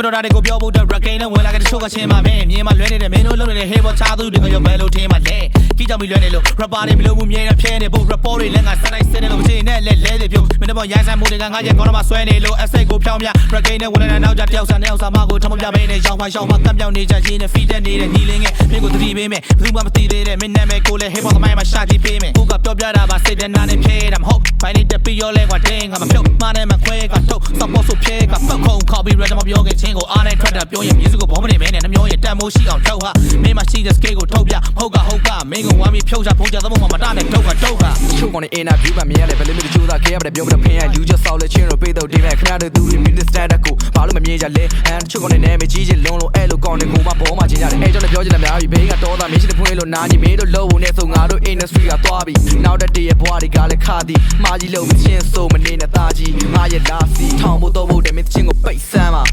တော်တာတွေကိုပြောဖို့တော့ Rain နဲ့ဝင်လာတဲ့ချိုးကချင်းမှာမင်းမြင်မှလွဲနေတဲ့မင်းတို့လုံးနေတဲ့ Hey ဘောချာသူတွေကရောဘယ်လိုထင်မှလဲကြီးကြောင်ပြီးလွဲနေလို့ rapper တွေမလို့ဘူးမြဲတဲ့ဖျဲနေဖို့ report တွေလည်းငါစတိုင်းစနေလို့မချင်နဲ့လဲတွေပြုတ်မင်းတို့ရိုင်းဆိုင်မှုတွေကငါရဲ့ခေါင်းထဲမှာဆွဲနေလို့ essay ကိုဖြောင်းမြ Rain နဲ့ဝင်လာတဲ့နောက်ကြတယောက်စားနဲ့အောင်စားမကိုထမပြပေးနေရောင်းပါကပ်ပြောင်းနေကြရင်းနဲ့ feed တက်နေတဲ့ညီလေးငယ်မင်းကိုသတိပေးမယ်ဘယ်သူမှမသိသေးတဲ့မင်းနာမည်ကိုလည်း Hey ဘောသမိုင်းမှာရှာကြည့်ပေးမယ်ကိုကပြောပြတာပါစိတ်တနာနဲ့ဖြဲတာမဟုတ်ဘိုင်းလေးတက်ပြီးရောလဲကွာတင်းငါမပြုတ်မနဲ့မခွဲကထုတ်စပေါ်ဆိုဖြဲကပုတ်ခုံခေါ်ပြီး rhythm ပြောခဲ့ချင်းကိုအားနဲ့ထွက်တာပြောရင် music ကိုဘောမနေမဲနဲ့နှမျိုးရဲ့တန်မိုးရှိအောင်ထုတ်ဟာမင်းမရှိတဲ့ scale ကိုထုတ်ပြဟုတ်ကမင်းကိုဝမ်းပြီးဖြုတ်ချဖုံးချသဘောမှာမတနဲ့ထုတ်ချိုးကနေ interview မှာမြင်ရတဲ့ဘယ်လိုမျိုးချိုးသားခဲ့ရတဲ့ပြောပြတဲ့ဖင်ရလူjust ဆောက်လဲချင်းတို့ပေးတော့ဒီမဲ့ခဏတို့သူတွေ minute standard ကိုဘာလို့မမြင်ကြလဲချိုးကနေနေမကြီးချင်းလုံးလုံးအဲ့လိုကောင်းတဲ့ကိုမဘောမှာချင်းကြတယ်အဲ့ကြောင့်လည်းပြောချင်တယ်များပြီဘေးကတော့သားမင်းရှိတဲ့ဖွင့်လို့နားကြီးမင်းတို့လို့ဝင်နေဆိုငါတို့ industry ကသွားပြီနောက်တဲ့တည်းရဲ့ဘွားတွေကလည်းခါသည်မှားကြီးလို့ချင်းဆိုမနေနဲ့သားကြီးငါရဲ့လာစီထောင်ဖို့တော့ဖို့တယ်မင်းချင်းကိုပိတ်ဆမ်းမှာ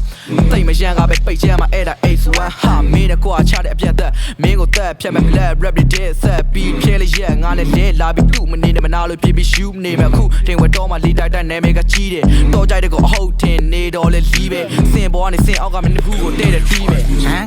တိတ်မရန်ကပဲပိတ်ချမ်းမှာအဲ့ဒါ8-1ဟာမင်းနဲ့ကွာချတဲ့အပြတ်သက်မင်းကိုတက်ဖြတ်မဲ့ black rap တွေဆက်ပြီးဖြဲလေးရက်ငါနဲ့လဲလာပြီးသူ့မနေနဲ့မနာလို့ပြပြီး shoot နေမှာအခုတင်ဝဲတော့မှလီတိုက်တဲ့နာမည်ကကြီးတယ်တော့ကြိုက်တဲ့ကိုအဟုတ်တင်နေတော့လဲလီးပဲစင်ပေါ်ကနေစင်အောက်ကမင်းတစ်ခုကိုတဲ့တဲ့တီးပဲ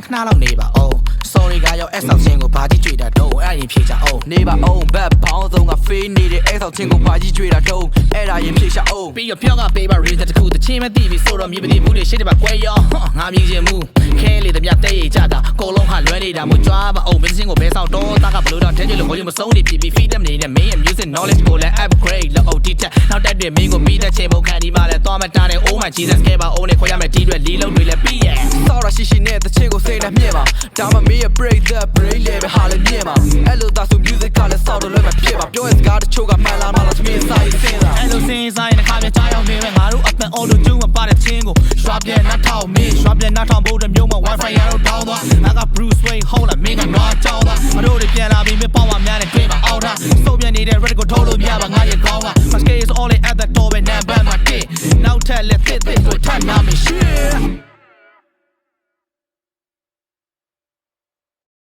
ခဏလောက်နေပါအောင် sorry ကရောက် S ဆောက်ချင်းကိုဘာကြီးကြွေတာတော့အဲ့ရင်ဖြေချအောင်နေပါအောင်ဘက်ဘောင်းဆုံးကဖေးနေတဲ့ S ဆောက်ချင်းကိုဘာကြီးကြွေတာတော့အဲ့ဒါရင်ဖြေချအောင်ပြီးတော့ပြောကပေးပါ reason တစ်ခုတချင်းမသိပြီဆိုတော့မြေပတိဘူးတွေရှစ်တယ်ပါကွဲရောငါမြင်ချင်မှုခဲလေတည်းမြတဲ့ရကြတာကိုလုံးဟာလွဲနေတာမို့ကြွားပါအောင်မင်းချင်းကိုဘဲဆောက်တော့တာကဘလို့တော့တင်းကျလို့ခေါ်ရမဆုံးနေပြီ feed တက်နေတဲ့ main music knowledge ကိုလည်း upgrade လို့ OT တက်နောက်တက်တွေမင်းကိုပြီးတဲ့ချိန်ပုံခံဒီမှာလဲသွားမတားတဲ့ oh my jesus ကဲပါအောင်နေခေါ်ရမယ်ဒီတွေလီလုံးတွေလည်းပြီးရဲ့ဆောက်ရရှိနဲ့တချင်းကိုစိတ်နဲ့မြဲပါဒါမှမင်းရဲ့ break the brain လေးပဲဟာလည်းမြဲပါအဲ့လိုသာဆို music ကလည်းဆောက်တော့လွယ်မဖြစ်ပါပြောရဲ့စကားတချို့ကမှန်လားမလားသမီးဆိုင်စင်းလားအဲ့လိုစင်းဆိုင်တစ်ခါပြကြားရောက်နေမယ်ငါတို့အပန် auto tune မပါတဲ့ချင်းကိုရွှာပြန်နှက်ထောင်မင်းရွှာပြန်နှက်ထောင်ဖို့တမျိုးမှာ wifi ရတော့တောင်းသွားငါက Bruce Wayne ဟုတ်လားမင်းကငါကြောင်းသွားမတို့တွေပြန်လာပြီးမပေါ့ပါများနဲ့တွေ့ပါအောင်ထားစိုးပြန်နေတဲ့ ready ကိုထိုးလို့မရပါငါရဲ့ခေါင်းက my scale is all at the door ပဲ number မှာတစ်နောက်ထပ်လက်သစ်တွေထပ်နာမယ် shit